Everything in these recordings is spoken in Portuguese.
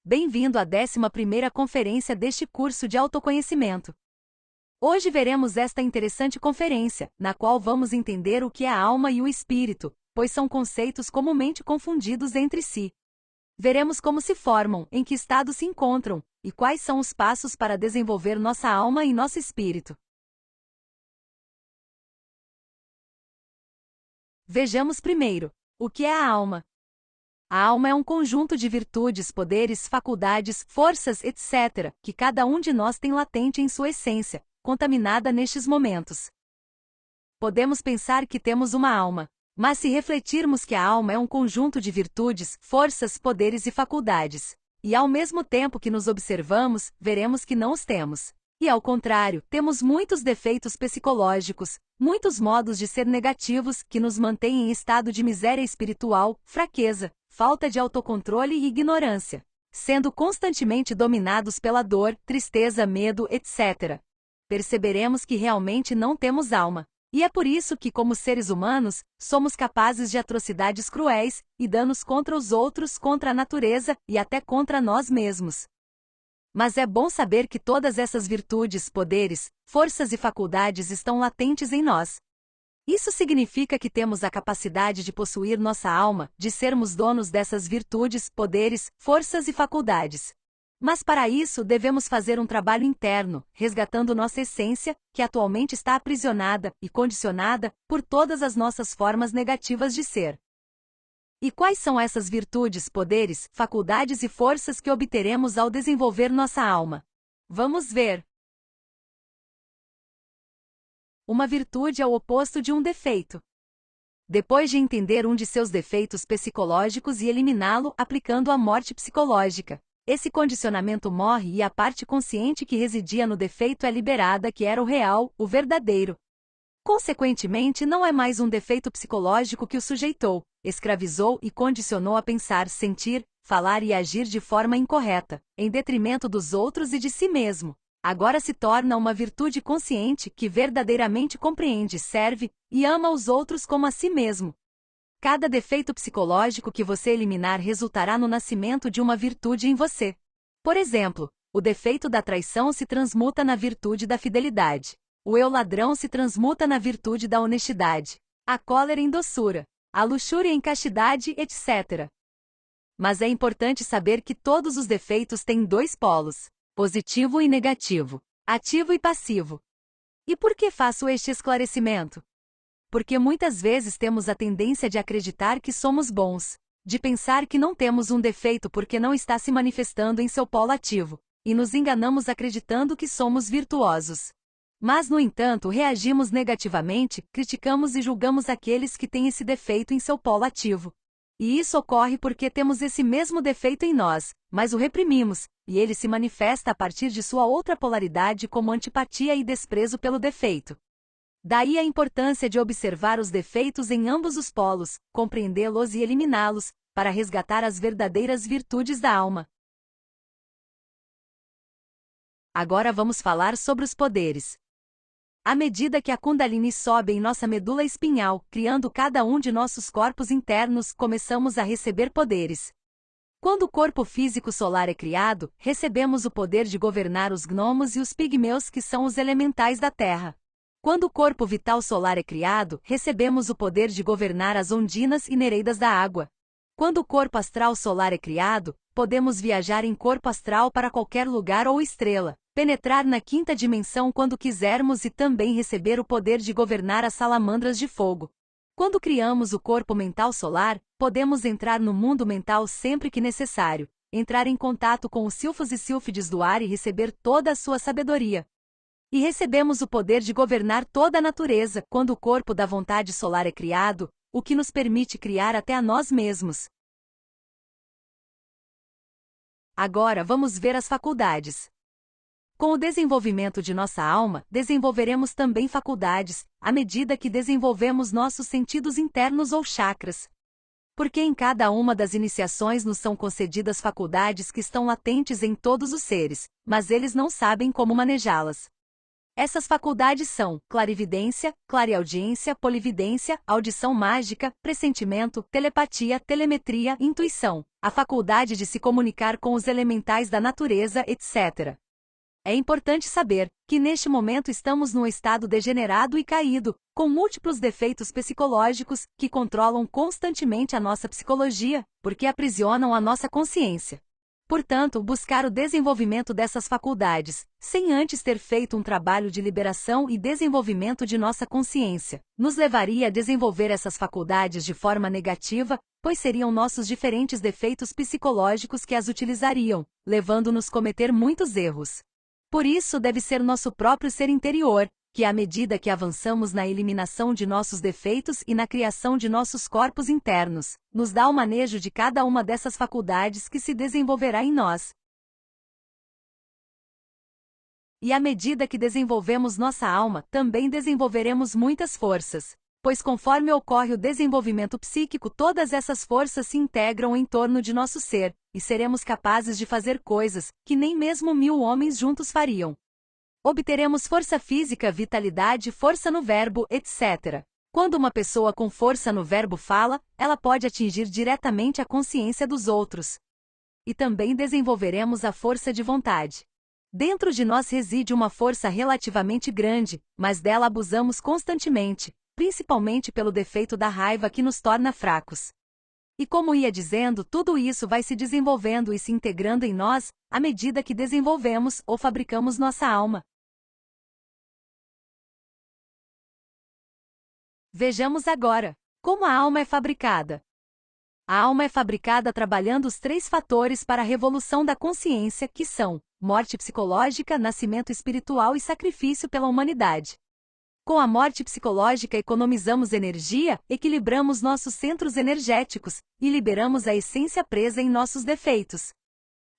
Bem-vindo à 11ª conferência deste curso de autoconhecimento. Hoje veremos esta interessante conferência, na qual vamos entender o que é a alma e o espírito, pois são conceitos comumente confundidos entre si. Veremos como se formam, em que estado se encontram, e quais são os passos para desenvolver nossa alma e nosso espírito. Vejamos primeiro, o que é a alma? A alma é um conjunto de virtudes, poderes, faculdades, forças, etc., que cada um de nós tem latente em sua essência, contaminada nestes momentos. Podemos pensar que temos uma alma, mas se refletirmos que a alma é um conjunto de virtudes, forças, poderes e faculdades, e ao mesmo tempo que nos observamos, veremos que não os temos. E ao contrário, temos muitos defeitos psicológicos, muitos modos de ser negativos que nos mantêm em estado de miséria espiritual, fraqueza, falta de autocontrole e ignorância, sendo constantemente dominados pela dor, tristeza, medo, etc. Perceberemos que realmente não temos alma. E é por isso que, como seres humanos, somos capazes de atrocidades cruéis e danos contra os outros, contra a natureza e até contra nós mesmos. Mas é bom saber que todas essas virtudes, poderes, forças e faculdades estão latentes em nós. Isso significa que temos a capacidade de possuir nossa alma, de sermos donos dessas virtudes, poderes, forças e faculdades. Mas para isso devemos fazer um trabalho interno, resgatando nossa essência, que atualmente está aprisionada e condicionada por todas as nossas formas negativas de ser. E quais são essas virtudes, poderes, faculdades e forças que obteremos ao desenvolver nossa alma? Vamos ver. Uma virtude é o oposto de um defeito. Depois de entender um de seus defeitos psicológicos e eliminá-lo aplicando a morte psicológica, esse condicionamento morre e a parte consciente que residia no defeito é liberada, que era o real, o verdadeiro. Consequentemente, não é mais um defeito psicológico que o sujeitou, escravizou e condicionou a pensar, sentir, falar e agir de forma incorreta, em detrimento dos outros e de si mesmo. Agora se torna uma virtude consciente que verdadeiramente compreende, serve e ama os outros como a si mesmo. Cada defeito psicológico que você eliminar resultará no nascimento de uma virtude em você. Por exemplo, o defeito da traição se transmuta na virtude da fidelidade. O eu ladrão se transmuta na virtude da honestidade. A cólera em doçura. A luxúria em castidade, etc. Mas é importante saber que todos os defeitos têm dois polos, positivo e negativo, ativo e passivo. E por que faço este esclarecimento? Porque muitas vezes temos a tendência de acreditar que somos bons, de pensar que não temos um defeito porque não está se manifestando em seu polo ativo, e nos enganamos acreditando que somos virtuosos. Mas, no entanto, reagimos negativamente, criticamos e julgamos aqueles que têm esse defeito em seu polo ativo. E isso ocorre porque temos esse mesmo defeito em nós, mas o reprimimos, e ele se manifesta a partir de sua outra polaridade como antipatia e desprezo pelo defeito. Daí a importância de observar os defeitos em ambos os polos, compreendê-los e eliminá-los, para resgatar as verdadeiras virtudes da alma. Agora vamos falar sobre os poderes. À medida que a Kundalini sobe em nossa medula espinhal, criando cada um de nossos corpos internos, começamos a receber poderes. Quando o corpo físico solar é criado, recebemos o poder de governar os gnomos e os pigmeus, que são os elementais da Terra. Quando o corpo vital solar é criado, recebemos o poder de governar as ondinas e nereidas da água. Quando o corpo astral solar é criado, podemos viajar em corpo astral para qualquer lugar ou estrela, penetrar na quinta dimensão quando quisermos e também receber o poder de governar as salamandras de fogo. Quando criamos o corpo mental solar, podemos entrar no mundo mental sempre que necessário, entrar em contato com os silfos e sílfides do ar e receber toda a sua sabedoria. E recebemos o poder de governar toda a natureza quando o corpo da vontade solar é criado, o que nos permite criar até a nós mesmos. Agora vamos ver as faculdades. Com o desenvolvimento de nossa alma, desenvolveremos também faculdades, à medida que desenvolvemos nossos sentidos internos ou chakras. Porque em cada uma das iniciações nos são concedidas faculdades que estão latentes em todos os seres, mas eles não sabem como manejá-las. Essas faculdades são clarividência, clareaudiência, polividência, audição mágica, pressentimento, telepatia, telemetria, intuição, a faculdade de se comunicar com os elementais da natureza, etc. É importante saber que neste momento estamos num estado degenerado e caído, com múltiplos defeitos psicológicos que controlam constantemente a nossa psicologia, porque aprisionam a nossa consciência. Portanto, buscar o desenvolvimento dessas faculdades, sem antes ter feito um trabalho de liberação e desenvolvimento de nossa consciência, nos levaria a desenvolver essas faculdades de forma negativa, pois seriam nossos diferentes defeitos psicológicos que as utilizariam, levando-nos a cometer muitos erros. Por isso deve ser nosso próprio ser interior, que à medida que avançamos na eliminação de nossos defeitos e na criação de nossos corpos internos, nos dá o manejo de cada uma dessas faculdades que se desenvolverá em nós. E à medida que desenvolvemos nossa alma, também desenvolveremos muitas forças, pois conforme ocorre o desenvolvimento psíquico, todas essas forças se integram em torno de nosso ser, e seremos capazes de fazer coisas que nem mesmo 1000 homens juntos fariam. Obteremos força física, vitalidade, força no verbo, etc. Quando uma pessoa com força no verbo fala, ela pode atingir diretamente a consciência dos outros. E também desenvolveremos a força de vontade. Dentro de nós reside uma força relativamente grande, mas dela abusamos constantemente, principalmente pelo defeito da raiva que nos torna fracos. E como ia dizendo, tudo isso vai se desenvolvendo e se integrando em nós, à medida que desenvolvemos ou fabricamos nossa alma. Vejamos agora como a alma é fabricada. A alma é fabricada trabalhando os 3 fatores para a revolução da consciência, que são morte psicológica, nascimento espiritual e sacrifício pela humanidade. Com a morte psicológica economizamos energia, equilibramos nossos centros energéticos e liberamos a essência presa em nossos defeitos.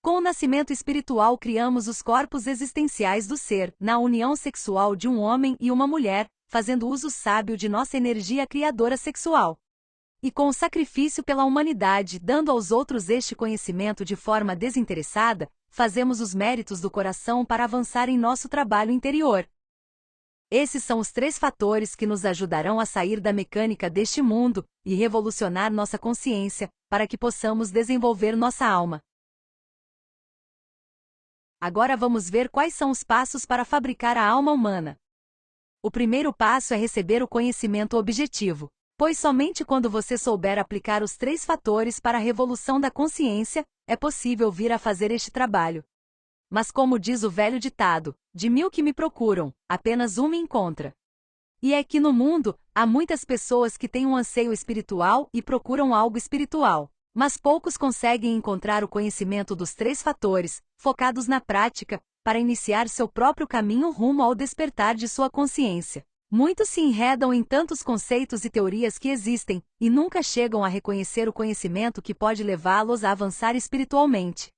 Com o nascimento espiritual criamos os corpos existenciais do ser, na união sexual de um homem e uma mulher, fazendo uso sábio de nossa energia criadora sexual. E com o sacrifício pela humanidade, dando aos outros este conhecimento de forma desinteressada, fazemos os méritos do coração para avançar em nosso trabalho interior. Esses são os 3 fatores que nos ajudarão a sair da mecânica deste mundo e revolucionar nossa consciência, para que possamos desenvolver nossa alma. Agora vamos ver quais são os passos para fabricar a alma humana. O primeiro passo é receber o conhecimento objetivo, pois somente quando você souber aplicar os 3 fatores para a revolução da consciência, é possível vir a fazer este trabalho. Mas como diz o velho ditado, de 1000 que me procuram, apenas um me encontra. E é que no mundo, há muitas pessoas que têm um anseio espiritual e procuram algo espiritual, mas poucos conseguem encontrar o conhecimento dos 3 fatores, focados na prática, para iniciar seu próprio caminho rumo ao despertar de sua consciência. Muitos se enredam em tantos conceitos e teorias que existem, e nunca chegam a reconhecer o conhecimento que pode levá-los a avançar espiritualmente.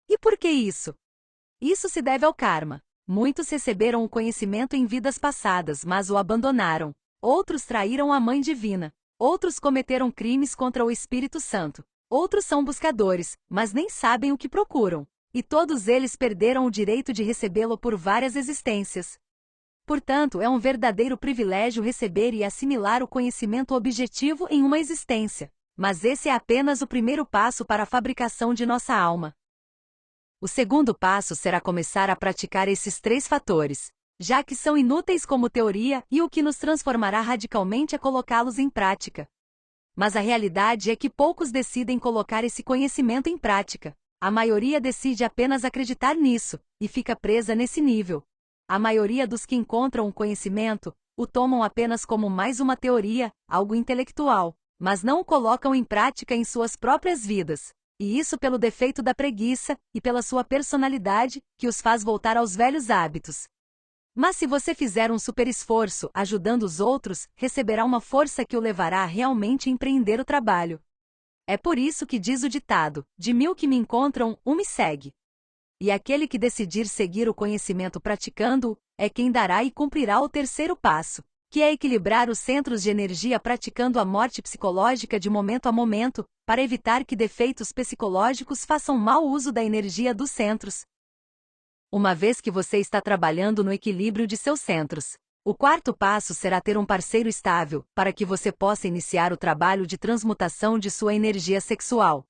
E por que isso? Isso se deve ao karma. Muitos receberam o conhecimento em vidas passadas, mas o abandonaram. Outros traíram a Mãe Divina. Outros cometeram crimes contra o Espírito Santo. Outros são buscadores, mas nem sabem o que procuram. E todos eles perderam o direito de recebê-lo por várias existências. Portanto, é um verdadeiro privilégio receber e assimilar o conhecimento objetivo em uma existência. Mas esse é apenas o primeiro passo para a fabricação de nossa alma. O segundo passo será começar a praticar esses 3 fatores, já que são inúteis como teoria e o que nos transformará radicalmente é colocá-los em prática. Mas a realidade é que poucos decidem colocar esse conhecimento em prática. A maioria decide apenas acreditar nisso, e fica presa nesse nível. A maioria dos que encontram o conhecimento, o tomam apenas como mais uma teoria, algo intelectual, mas não o colocam em prática em suas próprias vidas. E isso pelo defeito da preguiça, e pela sua personalidade, que os faz voltar aos velhos hábitos. Mas se você fizer um super esforço, ajudando os outros, receberá uma força que o levará a realmente empreender o trabalho. É por isso que diz o ditado, de 1000 que me encontram, um me segue. E aquele que decidir seguir o conhecimento praticando-o, é quem dará e cumprirá o terceiro passo, que é equilibrar os centros de energia praticando a morte psicológica de momento a momento, para evitar que defeitos psicológicos façam mau uso da energia dos centros. uma vez que você está trabalhando no equilíbrio de seus centros. O quarto passo será ter um parceiro estável, para que você possa iniciar o trabalho de transmutação de sua energia sexual.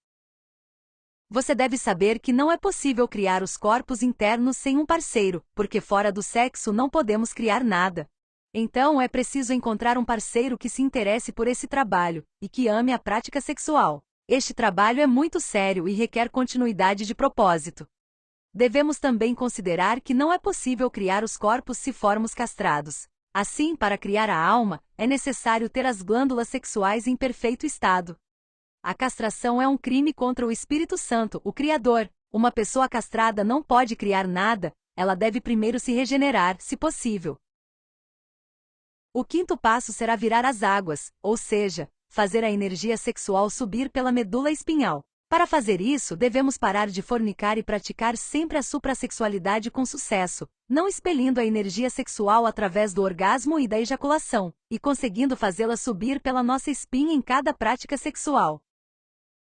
Você deve saber que não é possível criar os corpos internos sem um parceiro, porque fora do sexo não podemos criar nada. Então é preciso encontrar um parceiro que se interesse por esse trabalho, e que ame a prática sexual. Este trabalho é muito sério e requer continuidade de propósito. Devemos também considerar que não é possível criar os corpos se formos castrados. Assim, para criar a alma, é necessário ter as glândulas sexuais em perfeito estado. A castração é um crime contra o Espírito Santo, o Criador. Uma pessoa castrada não pode criar nada, ela deve primeiro se regenerar, se possível. O quinto passo será virar as águas, ou seja, fazer a energia sexual subir pela medula espinhal. Para fazer isso, devemos parar de fornicar e praticar sempre a suprassexualidade com sucesso, não expelindo a energia sexual através do orgasmo e da ejaculação, e conseguindo fazê-la subir pela nossa espinha em cada prática sexual.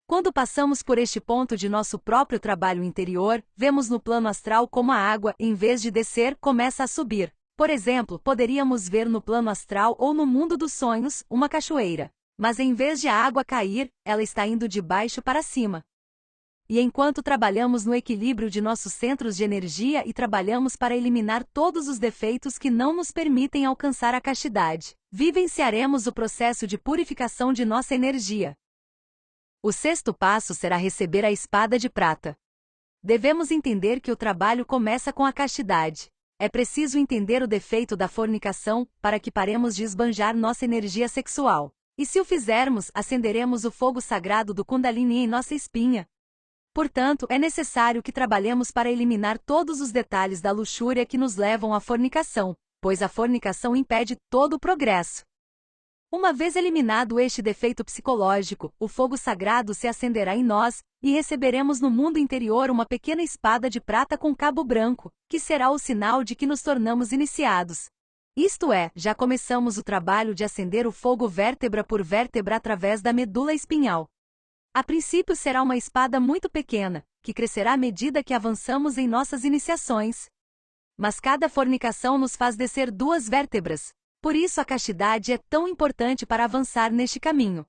Quando passamos por este ponto de nosso próprio trabalho interior, vemos no plano astral como a água, em vez de descer, começa a subir. Por exemplo, poderíamos ver no plano astral ou no mundo dos sonhos, uma cachoeira. Mas em vez de a água cair, ela está indo de baixo para cima. E enquanto trabalhamos no equilíbrio de nossos centros de energia e trabalhamos para eliminar todos os defeitos que não nos permitem alcançar a castidade, vivenciaremos o processo de purificação de nossa energia. O sexto passo será receber a espada de prata. Devemos entender que o trabalho começa com a castidade. É preciso entender o defeito da fornicação, para que paremos de esbanjar nossa energia sexual. E se o fizermos, acenderemos o fogo sagrado do Kundalini em nossa espinha. Portanto, é necessário que trabalhemos para eliminar todos os detalhes da luxúria que nos levam à fornicação, pois a fornicação impede todo o progresso. Uma vez eliminado este defeito psicológico, o fogo sagrado se acenderá em nós, e receberemos no mundo interior uma pequena espada de prata com cabo branco, que será o sinal de que nos tornamos iniciados. Isto é, já começamos o trabalho de acender o fogo vértebra por vértebra através da medula espinhal. A princípio será uma espada muito pequena, que crescerá à medida que avançamos em nossas iniciações. Mas cada fornicação nos faz descer 2 vértebras. Por isso a castidade é tão importante para avançar neste caminho.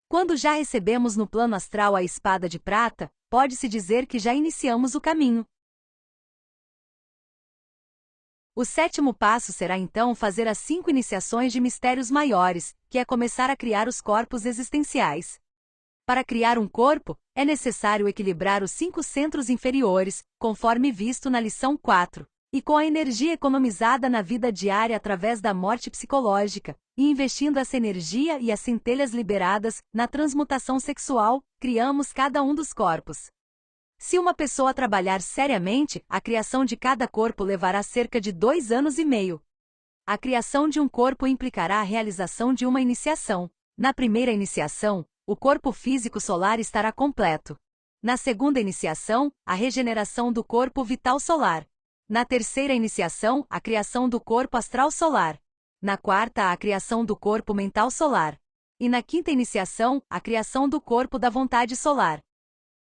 Quando já recebemos no plano astral a espada de prata, pode-se dizer que já iniciamos o caminho. O sétimo passo será então fazer as 5 iniciações de mistérios maiores, que é começar a criar os corpos existenciais. Para criar um corpo, é necessário equilibrar os 5 centros inferiores, conforme visto na lição 4, e com a energia economizada na vida diária através da morte psicológica, e investindo essa energia e as centelhas liberadas na transmutação sexual, criamos cada um dos corpos. Se uma pessoa trabalhar seriamente, a criação de cada corpo levará cerca de 2 anos e meio. A criação de um corpo implicará a realização de uma iniciação. Na primeira iniciação, o corpo físico solar estará completo. Na segunda iniciação, a regeneração do corpo vital solar. Na terceira iniciação, a criação do corpo astral solar. Na quarta, a criação do corpo mental solar. E na quinta iniciação, a criação do corpo da vontade solar.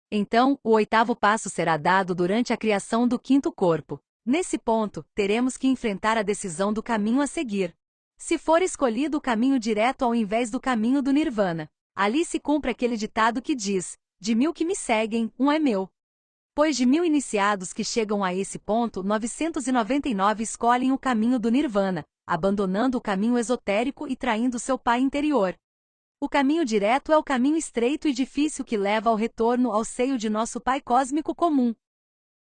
Então, o 8º passo será dado durante a criação do 5º corpo. Nesse ponto, teremos que enfrentar a decisão do caminho a seguir. Se for escolhido o caminho direto ao invés do caminho do Nirvana, ali se cumpre aquele ditado que diz: de 1000 que me seguem, um é meu. Pois de 1000 iniciados que chegam a esse ponto, 999 escolhem o caminho do Nirvana, abandonando o caminho esotérico e traindo seu pai interior. O caminho direto é o caminho estreito e difícil que leva ao retorno ao seio de nosso Pai Cósmico comum.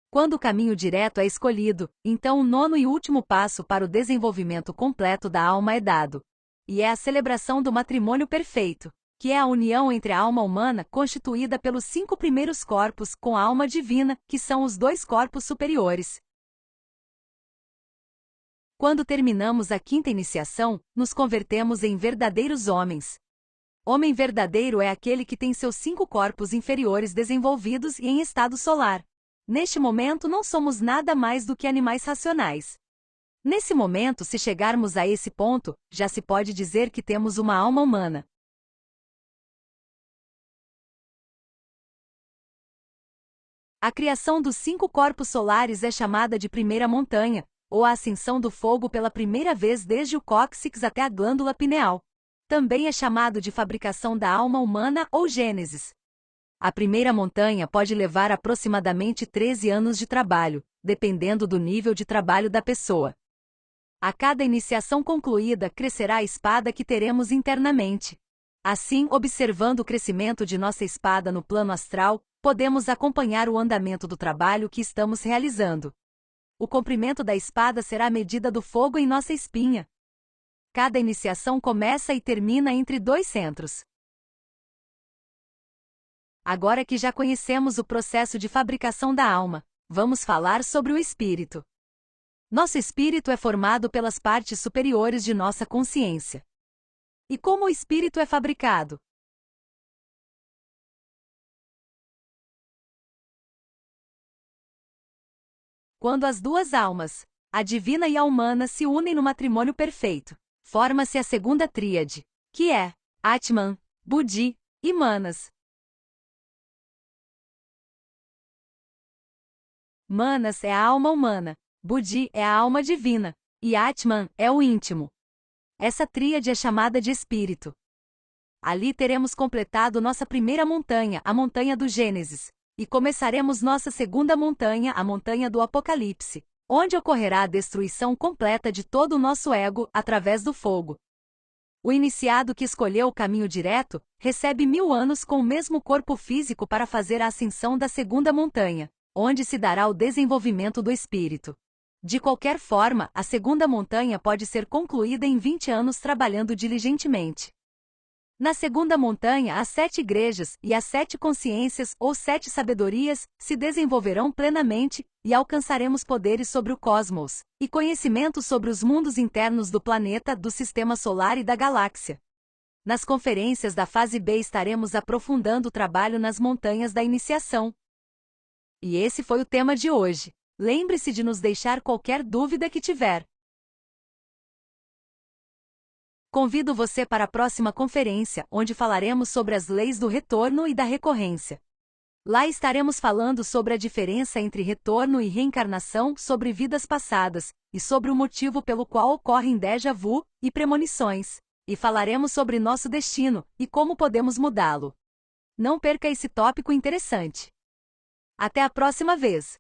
Quando o caminho direto é escolhido, então o 9º e último passo para o desenvolvimento completo da alma é dado. E é a celebração do matrimônio perfeito, que é a união entre a alma humana constituída pelos 5 primeiros corpos com a alma divina, que são os 2 corpos superiores. Quando terminamos a 5ª iniciação, nos convertemos em verdadeiros homens. Homem verdadeiro é aquele que tem seus 5 corpos inferiores desenvolvidos e em estado solar. Neste momento não somos nada mais do que animais racionais. Nesse momento, se chegarmos a esse ponto, já se pode dizer que temos uma alma humana. A criação dos 5 corpos solares é chamada de primeira montanha, ou a ascensão do fogo pela primeira vez desde o cóccix até a glândula pineal. Também é chamado de fabricação da alma humana ou Gênesis. A primeira montanha pode levar aproximadamente 13 anos de trabalho, dependendo do nível de trabalho da pessoa. A cada iniciação concluída, crescerá a espada que teremos internamente. Assim, observando o crescimento de nossa espada no plano astral, podemos acompanhar o andamento do trabalho que estamos realizando. O comprimento da espada será a medida do fogo em nossa espinha. Cada iniciação começa e termina entre 2 centros. Agora que já conhecemos o processo de fabricação da alma, vamos falar sobre o espírito. Nosso espírito é formado pelas partes superiores de nossa consciência. E como o espírito é fabricado? Quando as duas almas, a divina e a humana, se unem no matrimônio perfeito, forma-se a segunda tríade, que é Atman, Buddhi e Manas. Manas é a alma humana, Buddhi é a alma divina, e Atman é o íntimo. Essa tríade é chamada de espírito. Ali teremos completado nossa primeira montanha, a montanha do Gênesis, e começaremos nossa segunda montanha, a montanha do Apocalipse, onde ocorrerá a destruição completa de todo o nosso ego através do fogo. O iniciado que escolheu o caminho direto, recebe 1000 anos com o mesmo corpo físico para fazer a ascensão da segunda montanha, onde se dará o desenvolvimento do espírito. De qualquer forma, a segunda montanha pode ser concluída em 20 anos trabalhando diligentemente. Na segunda montanha, as 7 igrejas e as 7 consciências ou 7 sabedorias se desenvolverão plenamente e alcançaremos poderes sobre o cosmos e conhecimento sobre os mundos internos do planeta, do sistema solar e da galáxia. Nas conferências da fase B estaremos aprofundando o trabalho nas montanhas da iniciação. E esse foi o tema de hoje. Lembre-se de nos deixar qualquer dúvida que tiver. Convido você para a próxima conferência, onde falaremos sobre as leis do retorno e da recorrência. Lá estaremos falando sobre a diferença entre retorno e reencarnação, sobre vidas passadas, e sobre o motivo pelo qual ocorrem déjà vu e premonições. E falaremos sobre nosso destino e como podemos mudá-lo. Não perca esse tópico interessante. Até a próxima vez!